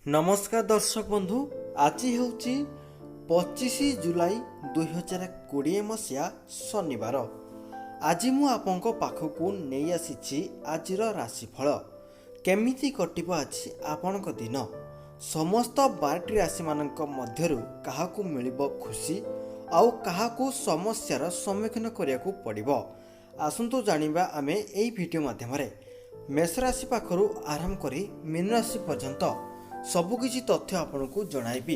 नमस्कार दर्शक बंधु। आज हूँ 25 जुलाई 2020 मसीहा शनिवार। आज मु आपंक पाखकू नहीं आसी आज राशिफल केमिति कटिब आज आपणक दिन। समस्त 12टी राशि मानक मध्यरु काहाकू मिलिब खुशी आउ काहाकू समस्यार सम्मुखीन करियाकू पड़िबो। आसंतु जानिबा आमे एई वीडियो माध्यम मेष राशि पाखरु आरंभ करी मीन राशि पर्यंत सबुकिछि तथ्य आपनकू जणाइबी।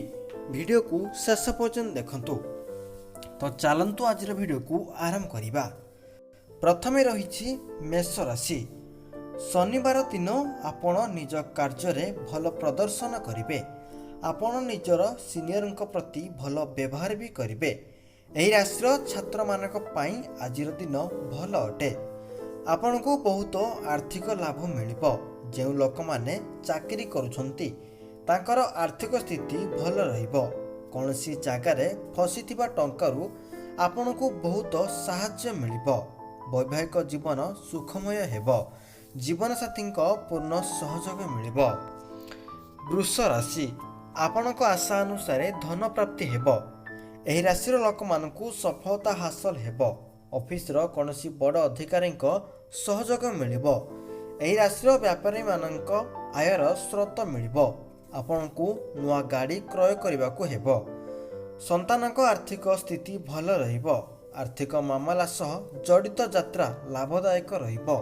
वीडियो को शेष पर्यंत देखंतु। तो चलंतु आज वीडियो को आरंभ करिबा। प्रथमे रहिछि मेष राशि। शनिवार दिन आपण निज कार्य रे भल प्रदर्शन करिवे। आपण निजर सीनियर प्रति भल व्यवहार भी करिवे। एही राशिर छात्र मानक पई आजिर दिन भल अटे। आपण को बहुत आर्थिक लाभ मिलिबो। जेउ लोक माने चाकरी करूछंती तांकर आर्थिक स्थिति भल रहिबो। कोनसी जगार फसीथिबा टंकारु आपनकू बहुत साहाय्य मिलिबो। वैवाहिक जीवन सुखमय हेबो। जीवन साथी पूर्ण सहयोग मिलिबो। वृष राशि। आपनक आशा अनुसार धन प्राप्ति हेबो। एही राशिर लोक मानकू सफलता हासिल हेबो। ऑफिस रो कोनसी बड़ अधिकारी सहयोग मिलिबो। एही राशिर व्यापारी मानक आयर स्रोत मिलिबो। आपनकू नुआ गाड़ी क्रय करबाकू हेबो। संतानक आर्थिक स्थिति भल रहिबो। आर्थिक मामला सह जड़ित यात्रा लाभदायक रहिबो।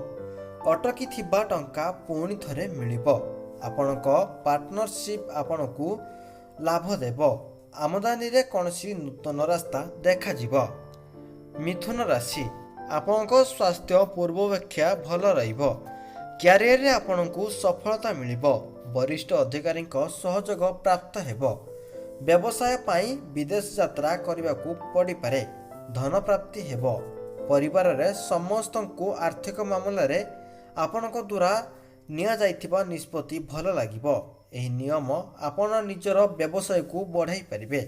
अटकी थिबा टंका पुणी थरे मिलिबो। आपनक पार्टनरशिप आपनकू लाभ देबो। आमदानी रे कोनसी नूतन रास्ता देखा जिवो। मिथुन राशि। आपनक स्वास्थ्य पूर्वापेक्षा भल रहिबो। क्यारियर रे आपनकू सफलता मिलिबो। वरिष्ठ अधिकारी सहयोग प्राप्त हेबो। व्यवसाय पाई विदेश यात्रा करबाकू पड़ी पारे। धन प्राप्ति हेबो। परिवार रे समस्त को आर्थिक मामला रे आपनक द्वारा निया जाइथिबा निष्पत्ति भल लागिबो। एही नियम आपण निजर व्यवसाय को बढ़ाई परिबे।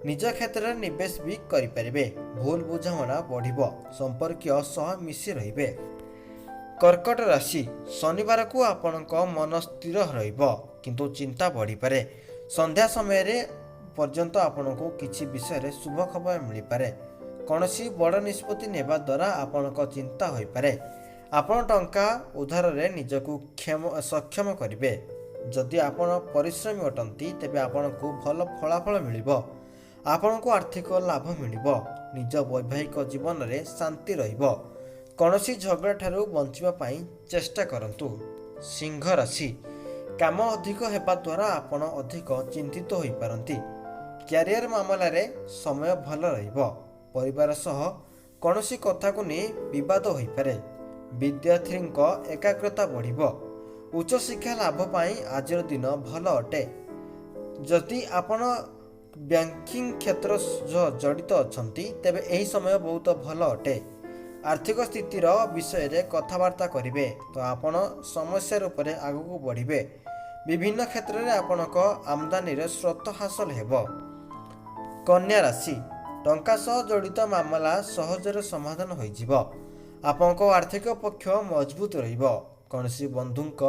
निज क्षेत्र में निवेश भी करि परिबे। भूल बुझामणा बढ़िबो। संपर्कीय सह मिसी रहिबे। कर्कट राशि। शनिवार को आपनक मन स्थिर रहिबो किंतु चिंता बढ़ी पारे। संध्या समय रे पर्यंत आपनको किछि विषय रे शुभ खबर मिली पारे। कोनसी बड़ निष्पत्ति नेबा द्वारा आपनक चिंता होई पारे। आपण टंका उधार रे निजको सक्षम करिवे। जदि आपण परिश्रमी अटंती तेबे आपनको भल फलाफल मिलिबो। आपनको आर्थिक लाभ मिलिबो। निज वैवाहिक जीवन रे शांति रहिबो। कोनसी झगड़ा ठारू बंचिबा पाई चेष्टा करंतु। सिंह राशि। काम अधिक हेबा द्वारा आपण अधिक चिंतित होई पारंती। क्यारियर मामला रे समय भल रहिबो। परिवार सह कोनसी कथा को नै विवाद होई पारे। विद्यार्थी एकाग्रता बढ़िबो। उच्च शिक्षा लाभ पाई आजिर दिन भल अटे। जदि आपण बैंकिंग क्षेत्र जड़ित अछंती तेबे एही समय बहुत भल अटे। आर्थिक स्थितिर विषय रे कथबार्ता करिवे तो आपण समस्या रूप में आगू बढ़िबे। विभिन्न क्षेत्र में आपनक आमदानी रे स्रोत हासिल हेबो। कन्या राशि। टंका सह जड़ित मामला सहजरे समाधान होई जिवो। आपनक आर्थिक पक्ष मजबूत रहिबो। कोनसी बंधुक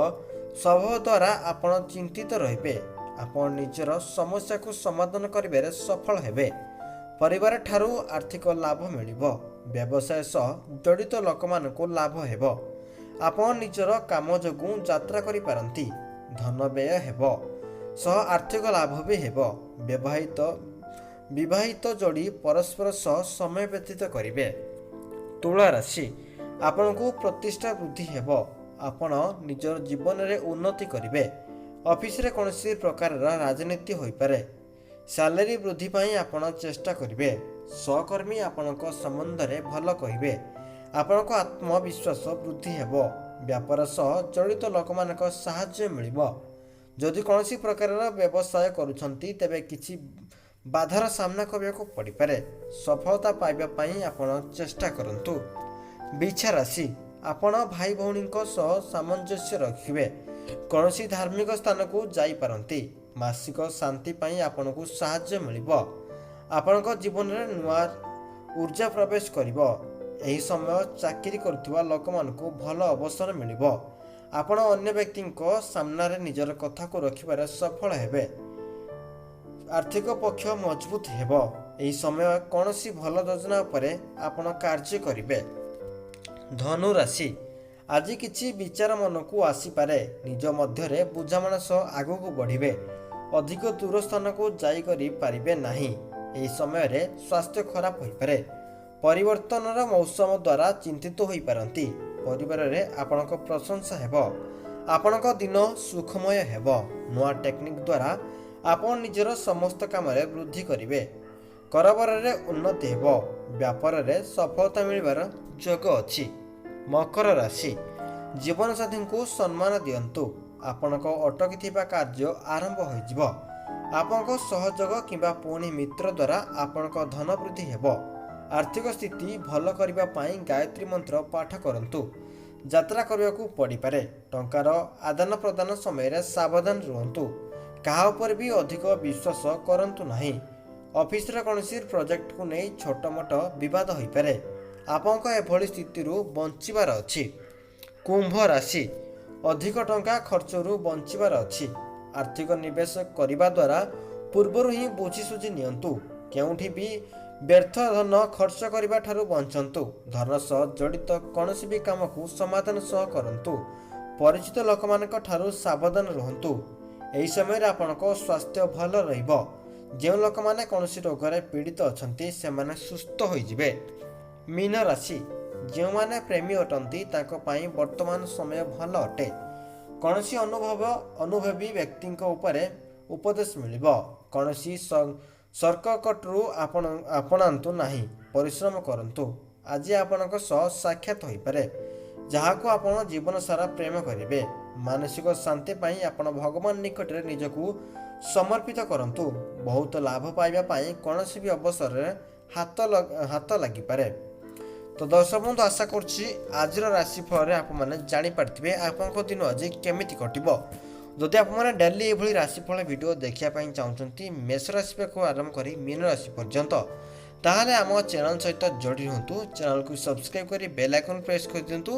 स्वभाव द्वारा आपण चिंतित रहिबे। आपण निजर समस्या को समाधान करिवे सफल हेबे। परिवार ठारू आर्थिक लाभ मिलिबो। व्यवसाय सह जड़ित लोक मानक लाभ हेबो। आपण निजर काम जोगु यात्रा करि पारंती। धन व्यय हेबो। सह आर्थिक लाभ भी हेबो। विवाहित जोड़ी परस्पर सह समय व्यतीत करिवे। तुला राशि। आपनकू प्रतिष्ठा वृद्धि हेबो। आपण निजर जीवन रे उन्नति करिवे। ऑफिस रे कोनसी प्रकार राजनीति होई पारे। सैलरी वृद्धि पाई आपण चेष्टा करिवे। सहकर्मी आपनक संबंध रे भल कहिबे। आपनक आत्मविश्वास वृद्धि हेबो। व्यापार सह जड़ित लोक मानक सहाय्य मिलिबो। जदि कोनसी प्रकार व्यवसाय करूछंती तेबे किछि बाधार सामना करबाक पड़ी पारे। सफलता पाइबा पाई आपण चेष्टा करंतु। बिछा राशि। आपण भाई भौणी सह सामंजस्य रखिबे। कोनसी धार्मिक स्थान को जाई पारंती। मासिक शांति पाई आपनकू सहाय्य मिलिबो। आपनक जीवन रे नुआ ऊर्जा प्रवेश करिबो। एही समय चाकरी करुवा लोक मानकू भल अवसर मिलिबो। ଆପଣ ଅନ୍ୟ ବ୍ୟକ୍ତିଙ୍କ ସାମ୍ନାରେ ନିଜର କଥାକୁ ରଖିବାରେ ସଫଳ ହେବେ। ଆର୍ଥିକ ପକ୍ଷ ମଜବୁତ ହେବ। ଏହି ସମୟ କୌଣସି ଭଲ ଯୋଜନା ଉପରେ ଆପଣ କାର୍ଯ୍ୟ କରିବେ। ଧନୁ ରାଶି, ଆଜି କିଛି ବିଚାର ମନକୁ ଆସିପାରେ। ନିଜ ମଧ୍ୟରେ ବୁଝାମଣା ସହ ଆଗକୁ ବଢ଼ିବେ। ଅଧିକ ଦୂର ସ୍ଥାନକୁ ଯାଇ ପାରିବେ ନାହିଁ। ଏହି ସମୟରେ ସ୍ୱାସ୍ଥ୍ୟ ଖରାପ ହୋଇପାରେ। ପରିବର୍ତ୍ତନର ମୌସମ ଦ୍ୱାରା ଚିନ୍ତିତ ହୋଇପାରନ୍ତି। ପରିବାରରେ ଆପଣଙ୍କ ପ୍ରଶଂସା ହେବ। ଆପଣଙ୍କ ଦିନ ସୁଖମୟ ହେବ। ନୂଆ ଟେକ୍ନିକ୍ ଦ୍ୱାରା ଆପଣ ନିଜର ସମସ୍ତ କାମରେ ବୃଦ୍ଧି କରିବେ। କାରବାରରେ ଉନ୍ନତି ହେବ। ବ୍ୟାପାରରେ ସଫଳତା ମିଳିବାର ଯୋଗ ଅଛି। ମକର ରାଶି, ଜୀବନସାଥୀଙ୍କୁ ସମ୍ମାନ ଦିଅନ୍ତୁ। ଆପଣଙ୍କ ଅଟକିଥିବା କାର୍ଯ୍ୟ ଆରମ୍ଭ ହୋଇଯିବ। ଆପଣଙ୍କ ସହଯୋଗ କିମ୍ବା ପୁଣି ମିତ୍ର ଦ୍ୱାରା ଆପଣଙ୍କ ଧନ ବୃଦ୍ଧି ହେବ। ଆର୍ଥିକ ସ୍ଥିତି ଭଲ କରିବା ପାଇଁ ଗାୟତ୍ରୀ ମନ୍ତ୍ର ପାଠ କରନ୍ତୁ। ଯାତ୍ରା କରିବାକୁ ପଡ଼ିପାରେ। ଟଙ୍କାର ଆଦାନ ପ୍ରଦାନ ସମୟରେ ସାବଧାନ ରୁହନ୍ତୁ। କାହା ଉପରେ ବି ଅଧିକ ବିଶ୍ୱାସ କରନ୍ତୁ ନାହିଁ। ଅଫିସର କୌଣସି ପ୍ରୋଜେକ୍ଟକୁ ନେଇ ଛୋଟମୋଟ ବିବାଦ ହୋଇପାରେ। ଆପଣଙ୍କ ଏଭଳି ସ୍ଥିତିରୁ ବଞ୍ଚିବାର ଅଛି। କୁମ୍ଭ ରାଶି, ଅଧିକ ଟଙ୍କା ଖର୍ଚ୍ଚରୁ ବଞ୍ଚିବାର ଅଛି। ଆର୍ଥିକ ନିବେଶ କରିବା ଦ୍ୱାରା ପୂର୍ବରୁ ହିଁ ବୁଝିସୁଝି ନିଅନ୍ତୁ। କେଉଁଠି ବି ବ୍ୟର୍ଥ ଧନ ଖର୍ଚ୍ଚ କରିବା ଠାରୁ ବଞ୍ଚନ୍ତୁ। ଧନ ସହ ଜଡ଼ିତ କୌଣସି ବି କାମକୁ ସମାଧାନ ସହ କରନ୍ତୁ। ପରିଚିତ ଲୋକମାନଙ୍କ ଠାରୁ ସାବଧାନ ରୁହନ୍ତୁ। ଏହି ସମୟରେ ଆପଣଙ୍କ ସ୍ୱାସ୍ଥ୍ୟ ଭଲ ରହିବ। ଯେଉଁ ଲୋକମାନେ କୌଣସି ରୋଗରେ ପୀଡ଼ିତ ଅଛନ୍ତି ସେମାନେ ସୁସ୍ଥ ହୋଇଯିବେ। ମୀନ ରାଶି, ଯେଉଁମାନେ ପ୍ରେମୀ ଅଟନ୍ତି ତାଙ୍କ ପାଇଁ ବର୍ତ୍ତମାନ ସମୟ ଭଲ ଅଟେ। କୌଣସି ଅନୁଭବୀ ବ୍ୟକ୍ତିଙ୍କ ଉପରେ ଉପଦେଶ ମିଳିବ। କୌଣସି ସର୍କଟରୁ ଆପଣାନ୍ତୁ ନାହିଁ। ପରିଶ୍ରମ କରନ୍ତୁ। ଆଜି ଆପଣଙ୍କ ସହ ସାକ୍ଷାତ ହୋଇପାରେ ଯାହାକୁ ଆପଣ ଜୀବନ ସାରା ପ୍ରେମ କରିବେ। ମାନସିକ ଶାନ୍ତି ପାଇଁ ଆପଣ ଭଗବାନ ନିକଟରେ ନିଜକୁ ସମର୍ପିତ କରନ୍ତୁ। ବହୁତ ଲାଭ ପାଇବା ପାଇଁ କୌଣସି ବି ଅବସରରେ ହାତ ଲାଗିପାରେ। ତ ଦର୍ଶକ ବନ୍ଧୁ, ଆଶା କରୁଛି ଆଜିର ରାଶିଫଳରେ ଆପଣମାନେ ଜାଣିପାରିଥିବେ ଆପଣଙ୍କ ଦିନ ଆଜି କେମିତି କଟିବ। ଯଦି ଆପଣମାନେ ଡେଲି ଏଭଳି ରାଶିଫଳ ଭିଡ଼ିଓ ଦେଖିବା ପାଇଁ ଚାହୁଁଛନ୍ତି ମେଷ ରାଶି ପାଖରୁ ଆରମ୍ଭ କରି ମୀନ ରାଶି ପର୍ଯ୍ୟନ୍ତ, ତାହେଲେ ଆମ ଚ୍ୟାନେଲ୍ ସହିତ ଯୋଡ଼ି ରୁହନ୍ତୁ। ଚ୍ୟାନେଲକୁ ସବସ୍କ୍ରାଇବ୍ କରି ବେଲ୍ ଆଇକନ୍ ପ୍ରେସ୍ କରିଦିଅନ୍ତୁ,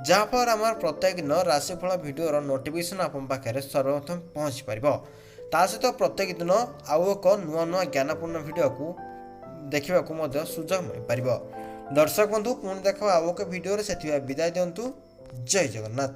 ଯାହାଫଳରେ ଆମର ପ୍ରତ୍ୟେକ ଦିନ ରାଶିଫଳ ଭିଡ଼ିଓର ନୋଟିଫିକେସନ୍ ଆପଣଙ୍କ ପାଖରେ ସର୍ବପ୍ରଥମେ ପହଞ୍ଚି ପାରିବ। ତା ସହିତ ପ୍ରତ୍ୟେକ ଦିନ ଆଉ ଏକ ନୂଆ ଜ୍ଞାନପୂର୍ଣ୍ଣ ଭିଡ଼ିଓକୁ ଦେଖିବାକୁ ମଧ୍ୟ ସୁଯୋଗ ମିଳିପାରିବ। ଦର୍ଶକ ବନ୍ଧୁ, ପୁଣି ଦେଖ ଆଉ ଏକ ଭିଡ଼ିଓରେ। ସେଥିପାଇଁ ବିଦାୟ ଦିଅନ୍ତୁ। ଜୟ ଜଗନ୍ନାଥ।